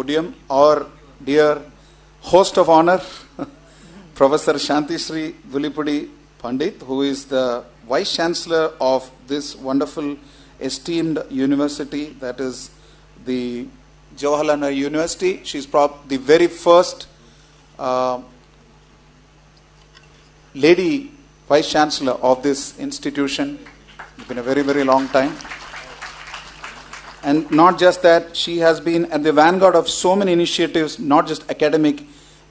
podium, our dear host of honor, Professor Shantishri Dhulipudi Pandit, who is the Vice-chancellor of this wonderful esteemed university, that is the Jawaharlal Nehru University. She is the very first lady Vice-chancellor of this institution. It's been a very, very long time. And not just that, she has been at the vanguard of so many initiatives, not just academic,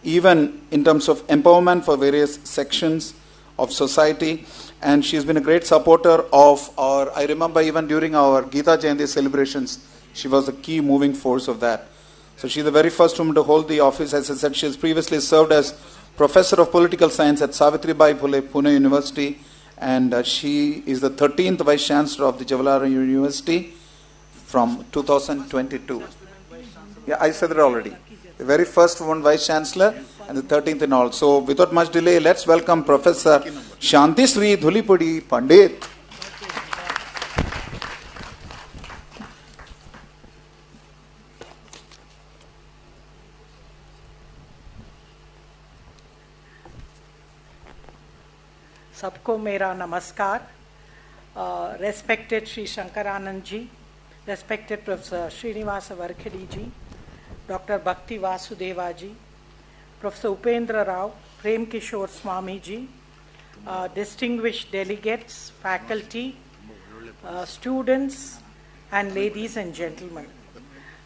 even in terms of empowerment for various sections of society. And she's been a great supporter of I remember even during our Gita Jayanti celebrations, she was a key moving force of that. So she's the very first woman to hold the office. As I said, she has previously served as Professor of Political Science at Savitribai Phule Pune University, and she is the 13th Vice Chancellor of the Jawaharlal Nehru University from 2022. Yeah, I said it already. The very first woman Vice Chancellor and the 13th in all. So without much delay, let's welcome Professor Shantishri Dhulipudi Pandit. सबको मेरा नमस्कार. Respected Sri Shankaranand ji, respected Professor Srinivasa Varkhedi ji, Dr. Bhakti Vasudeva ji, Professor Upendra Rao, Prem Kishore Swami ji, distinguished delegates, faculty, students, and ladies and gentlemen.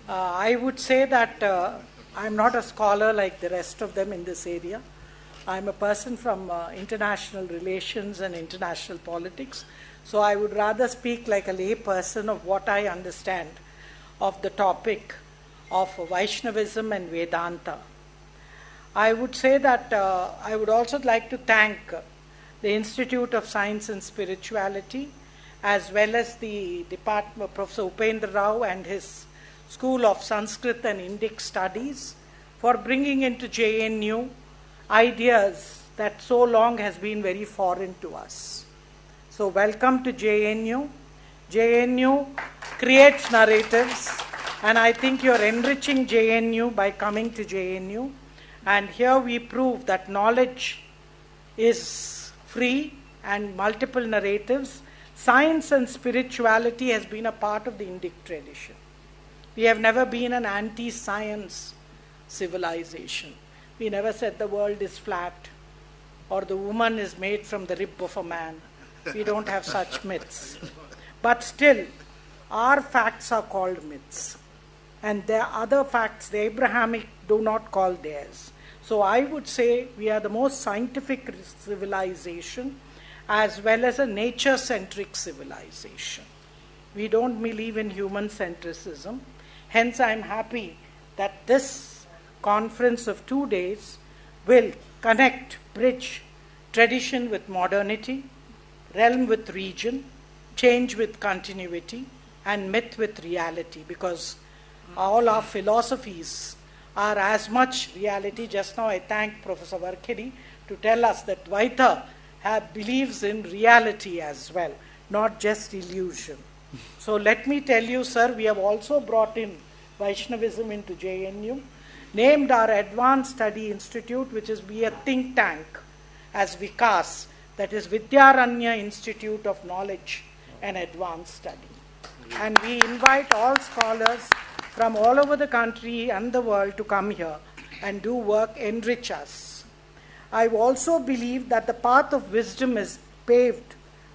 I would say that I'm not a scholar like the rest of them in this area. I'm a person from international relations and international politics, so I would rather speak like a lay person of what I understand of the topic of Vaishnavism and Vedanta. I would say that I would also like to thank the Institute of Science and Spirituality, as well as the Department of Professor Upendra Rao and his School of Sanskrit and Indic Studies, for bringing into JNU ideas that so long has been very foreign to us. So welcome to JNU. JNU creates narratives, and I think you're enriching JNU by coming to JNU. And here we prove that knowledge is free and multiple narratives. Science and spirituality has been a part of the Indic tradition. We have never been an anti-science civilization. We never said the world is flat or the woman is made from the rib of a man. We don't have such myths. But still, our facts are called myths. And there are other facts, the Abrahamic, do not call theirs. So I would say we are the most scientific civilization as well as a nature-centric civilization. We don't believe in human centricism. Hence, I'm happy that this conference of 2 days will connect, bridge tradition with modernity, realm with region, change with continuity, and myth with reality, because all our philosophies are as much reality. Just now I thank Professor Varkhedi to tell us that Dvaita believes in reality as well, not just illusion. So let me tell you, sir, we have also brought in Vaishnavism into JNU, named our Advanced Study Institute, which is be a think tank, as Vikas, that is Vidyaranya Institute of Knowledge and Advanced Study. And we invite all scholars from all over the country and the world to come here and do work, enrich us. I also believe that the path of wisdom is paved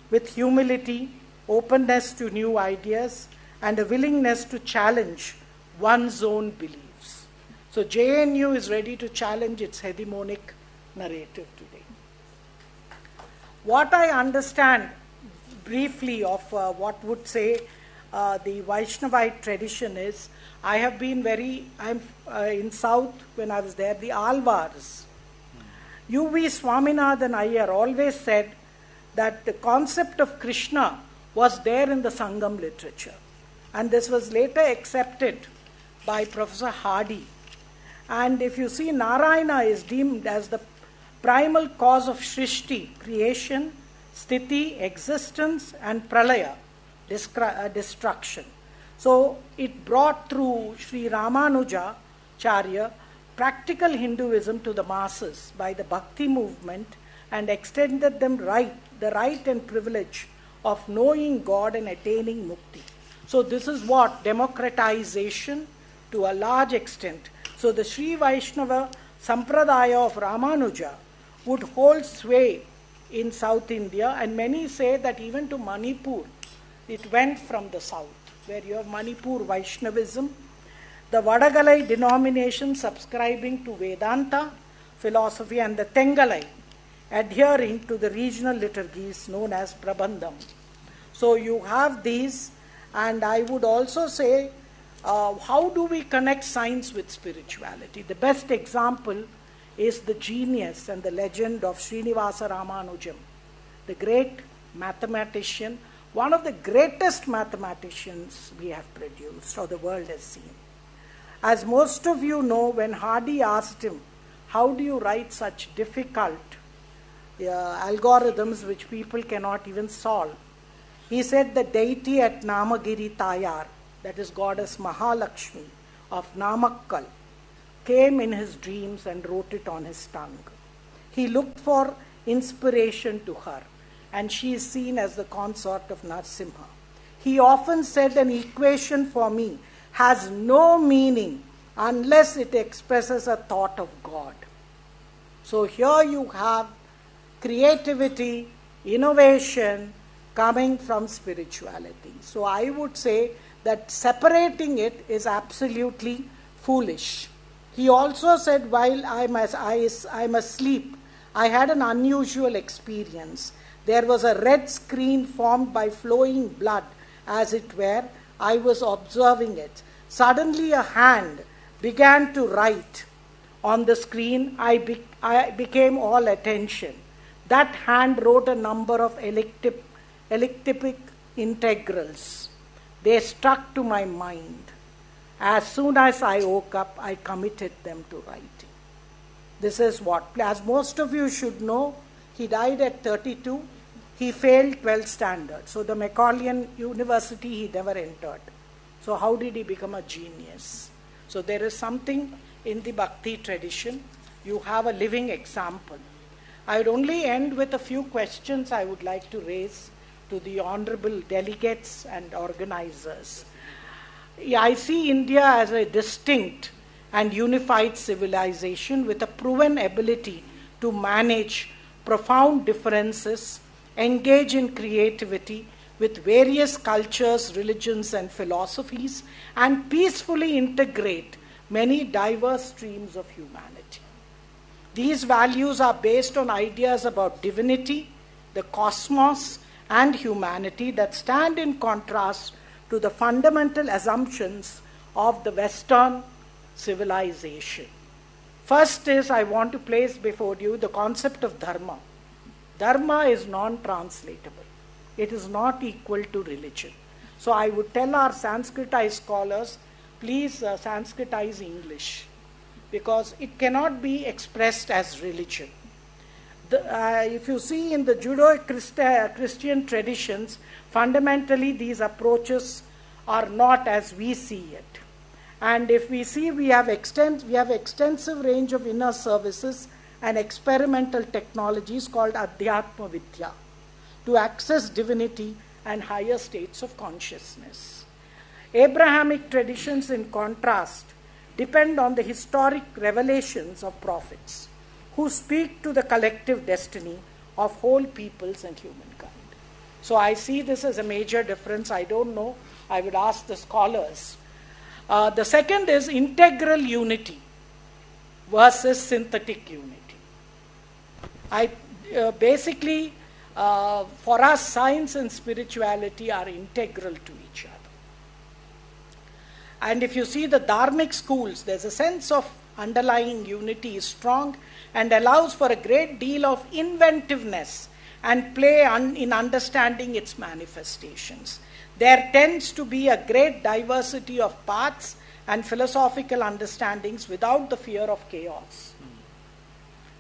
with humility, openness to new ideas, and a willingness to challenge one's own beliefs. So JNU is ready to challenge its hegemonic narrative today. What I understand briefly of what would say the Vaishnavite tradition is, I'm in South when I was there, the Alvars. U.V. Swaminathan Iyer always said that the concept of Krishna was there in the Sangam literature. And this was later accepted by Professor Hardy. And if you see, Narayana is deemed as the primal cause of Shrishti, creation, Sthiti, existence, and Pralaya, destruction. So it brought through Sri Ramanuja Charya, practical Hinduism to the masses by the Bhakti movement and extended them the right and privilege of knowing God and attaining mukti. So this is what? Democratization to a large extent. So the Sri Vaiṣṇava Sampradaya of Ramanuja would hold sway in South India, and many say that even to Manipur, it went from the south, where you have Manipur Vaishnavism, the Vadagalai denomination subscribing to Vedānta philosophy, and the Tengalai adhering to the regional liturgies known as Prabandham. So you have these, and I would also say, how do we connect science with spirituality? The best example is the genius and the legend of Srinivasa Ramanujam, the great mathematician, one of the greatest mathematicians we have produced or the world has seen. As most of you know, when Hardy asked him, how do you write such difficult algorithms which people cannot even solve? He said the deity at Namagiri Tayar, that is goddess Mahalakshmi of Namakkal, came in his dreams and wrote it on his tongue. He looked for inspiration to her, and she is seen as the consort of Narsimha. He often said, an equation for me has no meaning unless it expresses a thought of God. So here you have creativity, innovation coming from spirituality. So I would say that separating it is absolutely foolish. He also said, while I'm asleep, I had an unusual experience. There was a red screen formed by flowing blood, as it were. I was observing it. Suddenly a hand began to write on the screen. I became all attention. That hand wrote a number of elliptic integrals. They stuck to my mind. As soon as I woke up, I committed them to writing. This is what, as most of you should know, he died at 32. He failed 12th standard. So the Macaulay University he never entered. So how did he become a genius? So there is something in the Bhakti tradition. You have a living example. I would only end with a few questions I would like to raise to the honorable delegates and organizers. I see India as a distinct and unified civilization with a proven ability to manage profound differences, engage in creativity with various cultures, religions, and philosophies, and peacefully integrate many diverse streams of humanity. These values are based on ideas about divinity, the cosmos, and humanity that stand in contrast to the fundamental assumptions of the Western civilization. First is, I want to place before you the concept of dharma. Dharma is non-translatable. It is not equal to religion. So I would tell our Sanskritized scholars, please Sanskritize English, because it cannot be expressed as religion. If you see in the Judeo-Christian traditions, fundamentally these approaches are not as we see it. And if we see, we have extensive range of inner services and experimental technologies called Adhyatma Vidya to access divinity and higher states of consciousness. Abrahamic traditions, in contrast, depend on the historic revelations of prophets who speak to the collective destiny of whole peoples and humankind. So I see this as a major difference. I don't know. I would ask the scholars. The second is integral unity versus synthetic unity. Basically, for us, science and spirituality are integral to each other. And if you see the dharmic schools, there's a sense of underlying unity is strong and allows for a great deal of inventiveness and play in understanding its manifestations. There tends to be a great diversity of paths and philosophical understandings without the fear of chaos.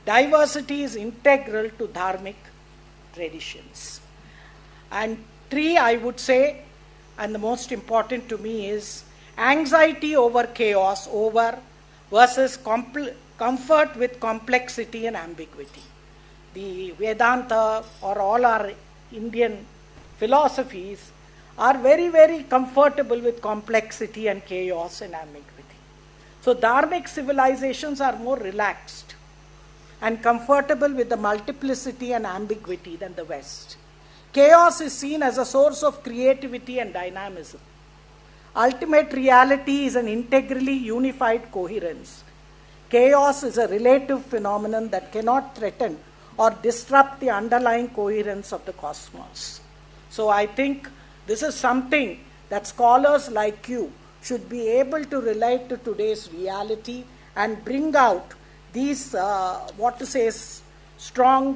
Diversity is integral to dharmic traditions. And three, I would say, and the most important to me is anxiety over chaos, over versus comfort with complexity and ambiguity. The Vedānta or all our Indian philosophies are very, very comfortable with complexity and chaos and ambiguity. So dharmic civilizations are more relaxed and comfortable with the multiplicity and ambiguity than the West. Chaos is seen as a source of creativity and dynamism. Ultimate reality is an integrally unified coherence. Chaos is a relative phenomenon that cannot threaten or disrupt the underlying coherence of the cosmos. So I think this is something that scholars like you should be able to relate to today's reality and bring out these, strong,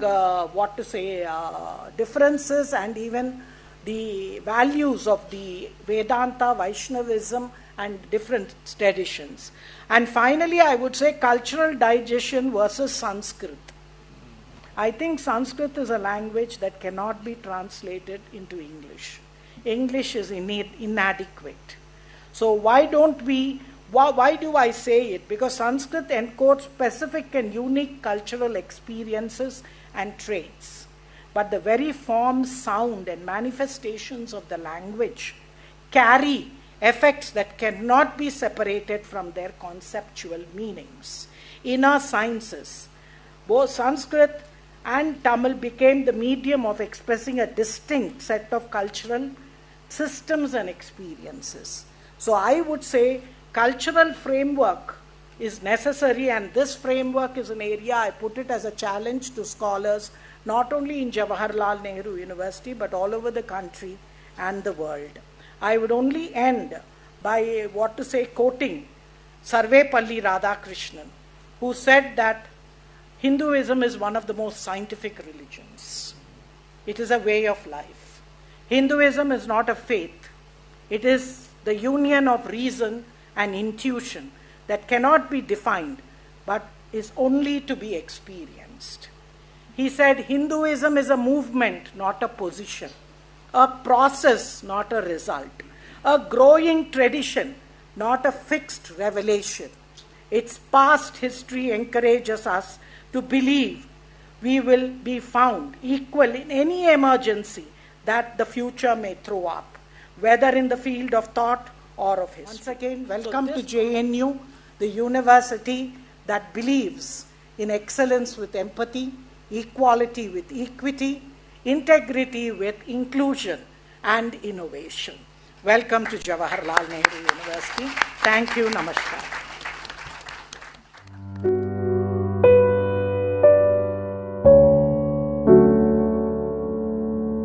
differences and even the values of the Vedanta, Vaishnavism and different traditions. And finally, I would say cultural digestion versus Sanskrit. I think Sanskrit is a language that cannot be translated into English. English is inadequate. So why do I say it? Because Sanskrit encodes specific and unique cultural experiences and traits. But the very form, sound, and manifestations of the language carry effects that cannot be separated from their conceptual meanings. Inner sciences, both Sanskrit and Tamil became the medium of expressing a distinct set of cultural systems and experiences. So I would say cultural framework is necessary, and this framework is an area I put it as a challenge to scholars not only in Jawaharlal Nehru University but all over the country and the world. I would only end by quoting Sarvepalli Radhakrishnan, who said that Hinduism is one of the most scientific religions. It is a way of life. Hinduism is not a faith. It is the union of reason and intuition that cannot be defined but is only to be experienced. He said Hinduism is a movement, not a position, a process, not a result, a growing tradition, not a fixed revelation. Its past history encourages us to believe we will be found equal in any emergency that the future may throw up, whether in the field of thought or of history. Once again, welcome to JNU, the university that believes in excellence with empathy, equality with equity, integrity with inclusion, and innovation. Welcome to Jawaharlal Nehru University. Thank you. Namaskar.